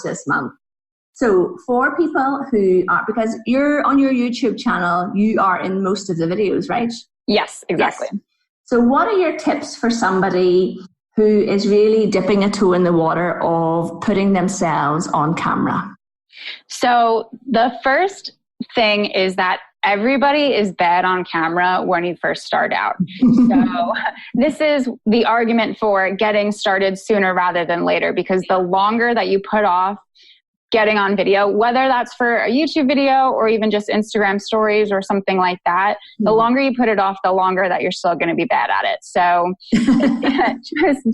this month. So for people who are, because you're on your YouTube channel, you are in most of the videos, right? Yes, exactly. Yes. So what are your tips for somebody who is really dipping a toe in the water of putting themselves on camera? So the first thing is that everybody is bad on camera when you first start out. So this is the argument for getting started sooner rather than later, because the longer that you put off getting on video, whether that's for a YouTube video or even just Instagram stories or something like that, the longer you put it off, the longer that you're still going to be bad at it. So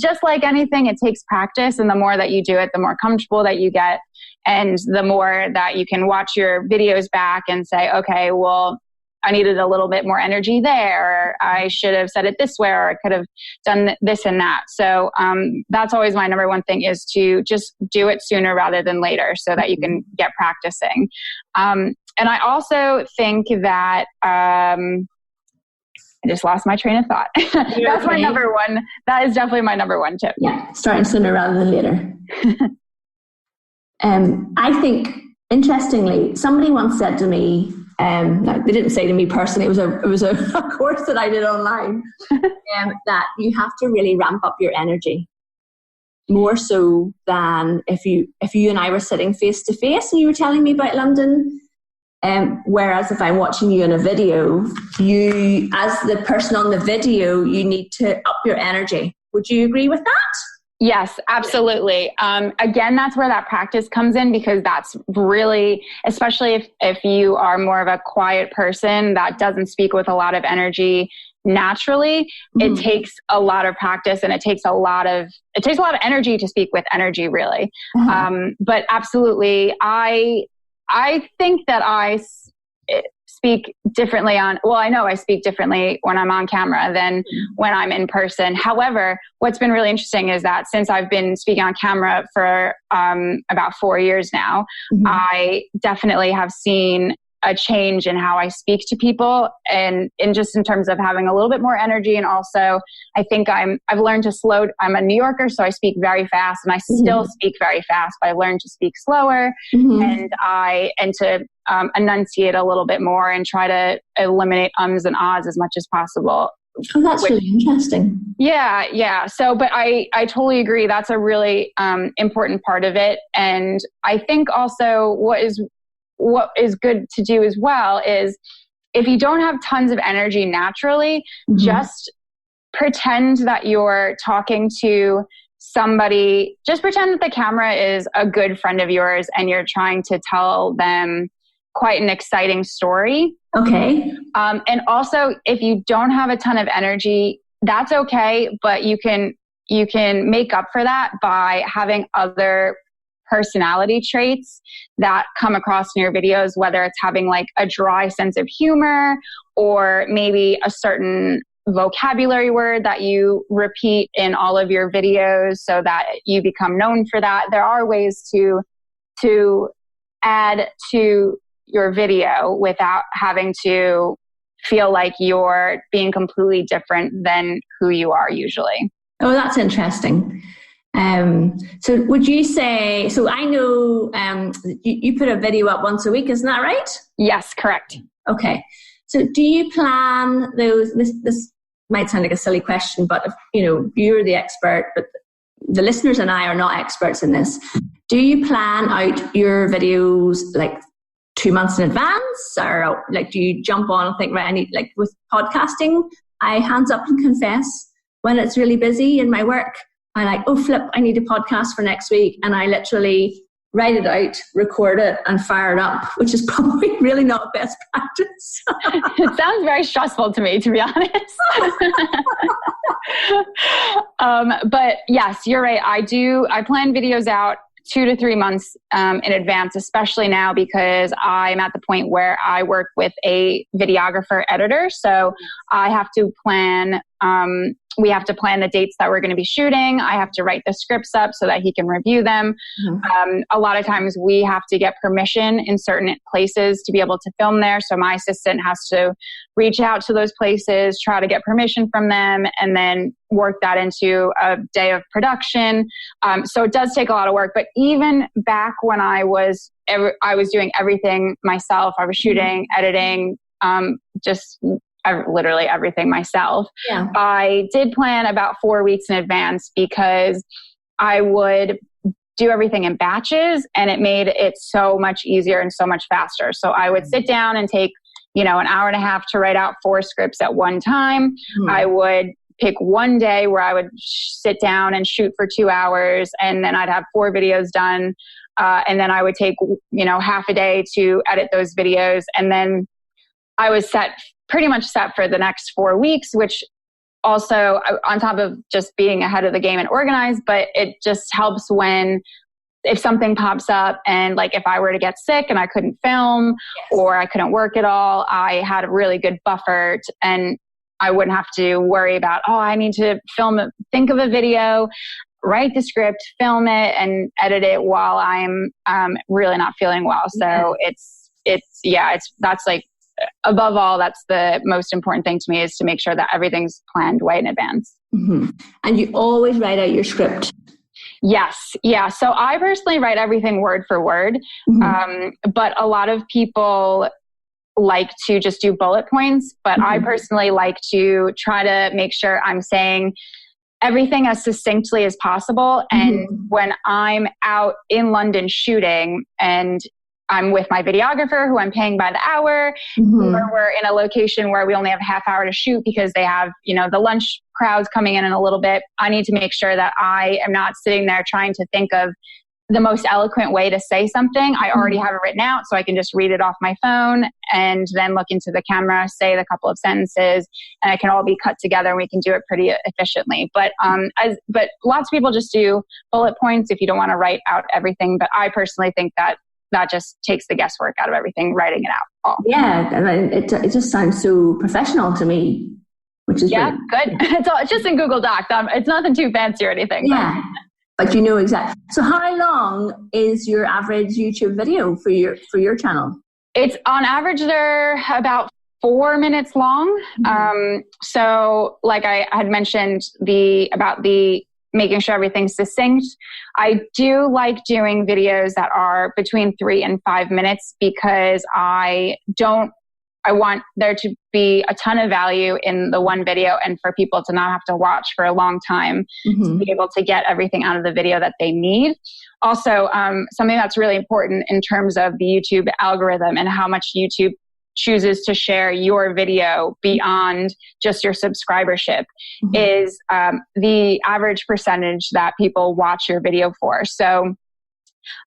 just like anything, it takes practice. And the more that you do it, the more comfortable that you get. And the more that you can watch your videos back and say, okay, well, I needed a little bit more energy there. Or I should have said it this way, or I could have done this and that. So that's always my number one thing, is to just do it sooner rather than later so that you can get practicing. And I also think that I just lost my train of thought. That's my number one. That is definitely my number one tip. Yeah, starting sooner rather than later. I think, interestingly, somebody once said to me, no, they didn't say to me personally, it was a course that I did online, that you have to really ramp up your energy more so than if you and I were sitting face to face and you were telling me about London. Whereas if I'm watching you in a video, you, as the person on the video, you need to up your energy. Would you agree with that? Yes, absolutely. Again, that's where that practice comes in, because that's really, especially if you are more of a quiet person that doesn't speak with a lot of energy naturally, it takes a lot of practice, and it takes a lot of energy to speak with energy, really. But absolutely, I think that I speak differently I know I speak differently when I'm on camera than when I'm in person. However, what's been really interesting is that since I've been speaking on camera for about 4 years now, I definitely have seen a change in how I speak to people, and just in terms of having a little bit more energy. And also, I think I've learned to slow. I'm a New Yorker, so I speak very fast, and I still speak very fast, but I learned to speak slower and to enunciate a little bit more and try to eliminate ums and ahs as much as possible. Oh, that's really interesting. Yeah. So, but I totally agree. That's a really important part of it. And I think also what is good to do as well is, if you don't have tons of energy naturally, just pretend that you're talking to somebody. Just pretend that the camera is a good friend of yours and you're trying to tell them quite an exciting story. Okay. And also, if you don't have a ton of energy, that's okay, but you can make up for that by having other personality traits that come across in your videos, whether it's having like a dry sense of humor, or maybe a certain vocabulary word that you repeat in all of your videos so that you become known for that. There are ways to add to your video without having to feel like you're being completely different than who you are usually. Oh, that's interesting. So would you say, so I know you put a video up once a week, isn't that right? Yes, correct. Okay. So do you plan those, this might sound like a silly question, but if, you're the expert, but the listeners and I are not experts in this. Do you plan out your videos like 2 months in advance, or like do you jump on and think, right, I need, like with podcasting, I hands up and confess when it's really busy in my work, I'm like, oh flip, I need a podcast for next week, and I literally write it out, record it, and fire it up, which is probably really not best practice. It sounds very stressful to me, to be honest. But yes, you're right. I plan videos out 2 to 3 months in advance, especially now because I'm at the point where I work with a videographer editor. So I have to plan We have to plan the dates that we're going to be shooting. I have to write the scripts up so that he can review them. A lot of times we have to get permission in certain places to be able to film there. So my assistant has to reach out to those places, try to get permission from them, and then work that into a day of production. So it does take a lot of work. But even back when I was doing everything myself, I was shooting, editing, just literally everything myself. Yeah. I did plan about 4 weeks in advance because I would do everything in batches, and it made it so much easier and so much faster. So I would sit down and take, an hour and a half to write out 4 scripts at one time. I would pick one day where I would sit down and shoot for 2 hours, and then I'd have 4 videos done. And then I would take, half a day to edit those videos. And then I was pretty much set for the next 4 weeks, which also on top of just being ahead of the game and organized, but it just helps if something pops up and like if I were to get sick and I couldn't film or I couldn't work at all, I had a really good buffer and I wouldn't have to worry about, I need to think of a video, write the script, film it, and edit it while I'm really not feeling well. So that's like, above all, that's the most important thing to me, is to make sure that everything's planned way in advance. Mm-hmm. And you always write out your script? Yes. Yeah. So I personally write everything word for word. Mm-hmm. But a lot of people like to just do bullet points, but I personally like to try to make sure I'm saying everything as succinctly as possible. And when I'm out in London shooting and I'm with my videographer who I'm paying by the hour, or we're in a location where we only have a half hour to shoot because they have, the lunch crowds coming in a little bit, I need to make sure that I am not sitting there trying to think of the most eloquent way to say something. I already have it written out, so I can just read it off my phone and then look into the camera, say the couple of sentences, and it can all be cut together and we can do it pretty efficiently. But lots of people just do bullet points if you don't want to write out everything. But I personally think that just takes the guesswork out of everything, writing it out. All. Yeah, and it just sounds so professional to me, which is good. It's just in Google Docs. It's nothing too fancy or anything. Yeah, but you know exactly. So how long is your average YouTube video for your channel? It's on average, they're about 4 minutes long. So like I had mentioned about making sure everything's succinct. I do like doing videos that are between 3 and 5 minutes because I want there to be a ton of value in the one video and for people to not have to watch for a long time to be able to get everything out of the video that they need. Also, something that's really important in terms of the YouTube algorithm and how much YouTube chooses to share your video beyond just your subscribership is the average percentage that people watch your video for. So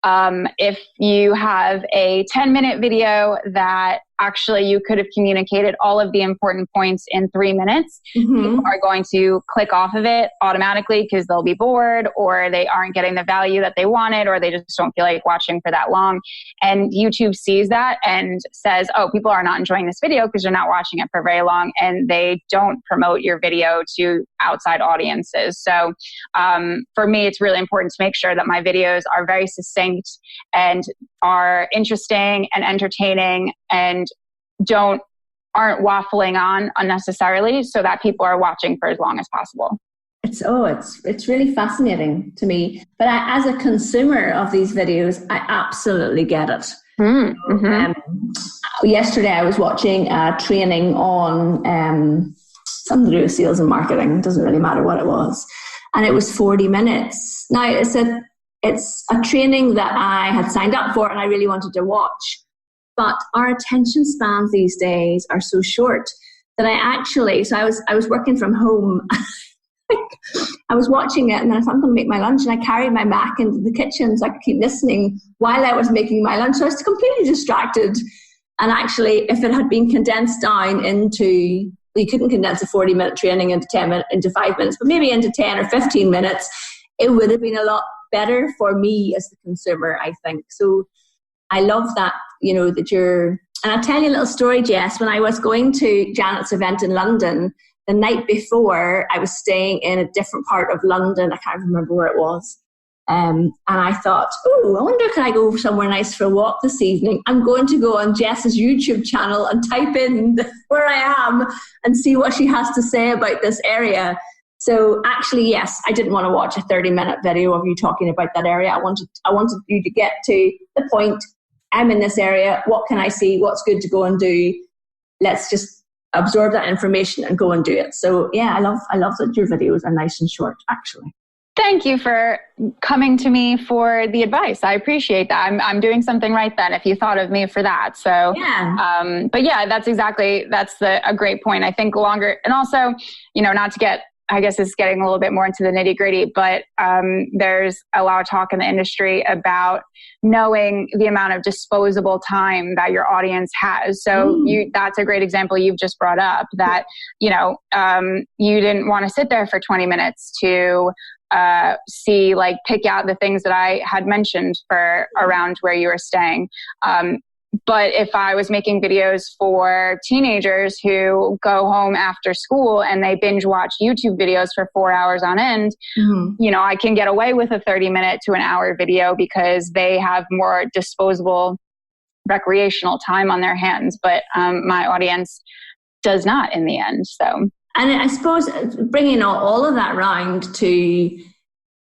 if you have a 10-minute video that actually you could have communicated all of the important points in 3 minutes, people are going to click off of it automatically because they'll be bored or they aren't getting the value that they wanted or they just don't feel like watching for that long. And YouTube sees that and says, people are not enjoying this video because they're not watching it for very long, and they don't promote your video to outside audiences. So for me, it's really important to make sure that my videos are very succinct and are interesting and entertaining and aren't waffling on unnecessarily, so that people are watching for as long as possible. It's really fascinating to me. But as a consumer of these videos, I absolutely get it. Yesterday I was watching a training on something to do with sales and marketing. It doesn't really matter what it was. And it was 40 minutes. Now it's a training that I had signed up for and I really wanted to watch. But our attention spans these days are so short that I was working from home. I was watching it and then I thought I'm going to make my lunch, and I carried my Mac into the kitchen so I could keep listening while I was making my lunch. So I was completely distracted. And actually, if it had been condensed down you couldn't condense a 40-minute training into 5 minutes, but maybe into 10 or 15 minutes, it would have been a lot better for me as the consumer, I think. So I love that, and I'll tell you a little story, Jess. When I was going to Janet's event in London, the night before, I was staying in a different part of London. I can't remember where it was. And I thought, oh, I wonder, can I go somewhere nice for a walk this evening? I'm going to go on Jess's YouTube channel and type in where I am and see what she has to say about this area. So actually, yes, I didn't want to watch a 30-minute video of you talking about that area. I wanted you to get to the point. I'm in this area. What can I see? What's good to go and do? Let's just absorb that information and go and do it. So yeah, I love that your videos are nice and short, actually. Thank you for coming to me for the advice. I appreciate that. I'm doing something right then if you thought of me for that. So, yeah. But yeah, that's a great point. I think longer, and also, not to get, I guess it's getting a little bit more into the nitty gritty, but there's a lot of talk in the industry about knowing the amount of disposable time that your audience has. So that's a great example you've just brought up, that, you didn't want to sit there for 20 minutes to see, like, pick out the things that I had mentioned for around where you were staying. But if I was making videos for teenagers who go home after school and they binge watch YouTube videos for 4 hours on end, I can get away with a 30-minute to an hour video because they have more disposable recreational time on their hands. But my audience does not in the end. So. And I suppose bringing all of that round to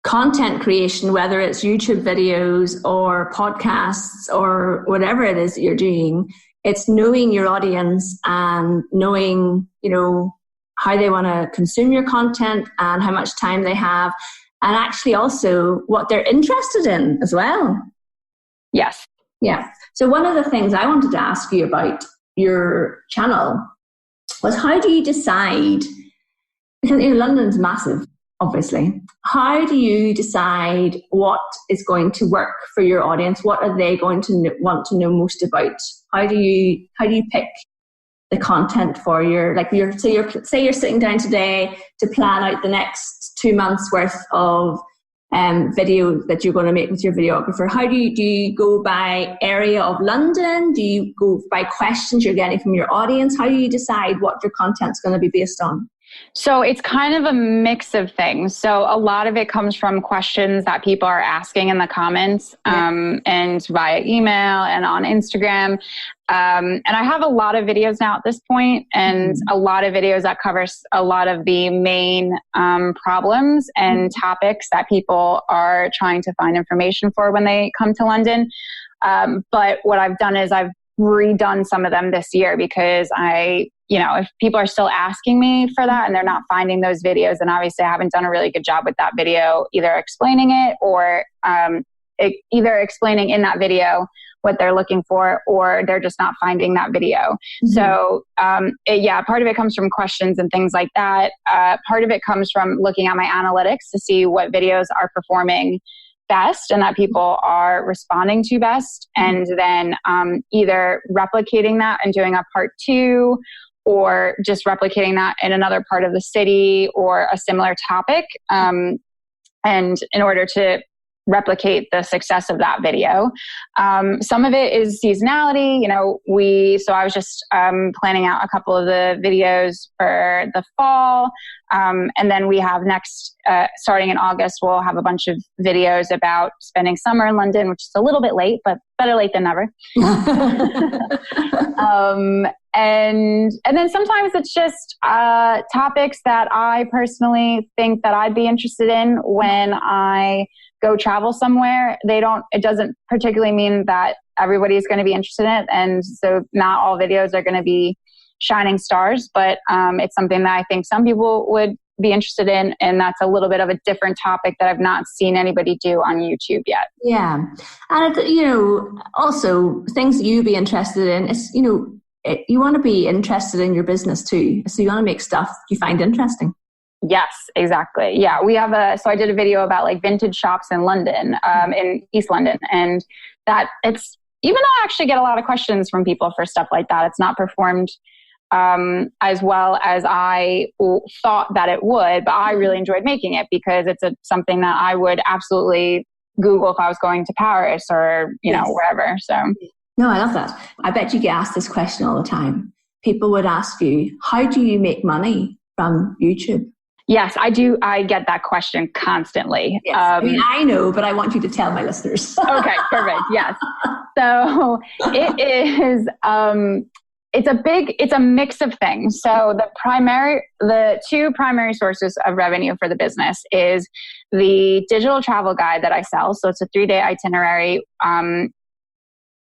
content creation, whether it's YouTube videos or podcasts or whatever it is that you're doing, it's knowing your audience and knowing, how they want to consume your content and how much time they have, and actually also what they're interested in as well. Yes. Yeah. So one of the things I wanted to ask you about your channel was, how do you decide, because London's massive, obviously, how do you decide what is going to work for your audience? What are they going to want to know most about? How do you pick the content for say you're sitting down today to plan out the next 2 months worth of video that you're going to make with your videographer? How do you go by area of London? Do you go by questions you're getting from your audience? How do you decide what your content's going to be based on? So it's kind of a mix of things. So a lot of it comes from questions that people are asking in the comments, and via email and on Instagram. And I have a lot of videos now at this point, and a lot of videos that covers a lot of the main problems and topics that people are trying to find information for when they come to London. But what I've done is I've redone some of them this year because if people are still asking me for that and they're not finding those videos, then obviously I haven't done a really good job with that video, either explaining it or either explaining in that video what they're looking for, or they're just not finding that video. So, part of it comes from questions and things like that. Part of it comes from looking at my analytics to see what videos are performing best and that people are responding to best. And then either replicating that and doing a part 2, or just replicating that in another part of the city or a similar topic. And in order to replicate the success of that video. Some of it is seasonality. So I was just planning out a couple of the videos for the fall. And then we have next, starting in August, we'll have a bunch of videos about spending summer in London, which is a little bit late, but better late than never. And then sometimes it's just topics that I personally think that I'd be interested in when I go travel somewhere. It doesn't particularly mean that everybody's going to be interested in it. And so not all videos are going to be shining stars, but it's something that I think some people would be interested in. And that's a little bit of a different topic that I've not seen anybody do on YouTube yet. Yeah. And, also things that you'd be interested in is, you want to be interested in your business too. So you want to make stuff you find interesting. Yes, exactly. Yeah, we have so I did a video about like vintage shops in London, in East London, and that it's, even though I actually get a lot of questions from people for stuff like that, it's not performed as well as I thought that it would, but I really enjoyed making it because it's something that I would absolutely Google if I was going to Paris or, wherever. So. No, I love that. I bet you get asked this question all the time. People would ask you, how do you make money from YouTube? Yes, I do. I get that question constantly. Yes. I mean, I know, but I want you to tell my listeners. Okay, perfect. Yes. So it is, it's a mix of things. So the two primary sources of revenue for the business is the digital travel guide that I sell. So it's a 3-day itinerary,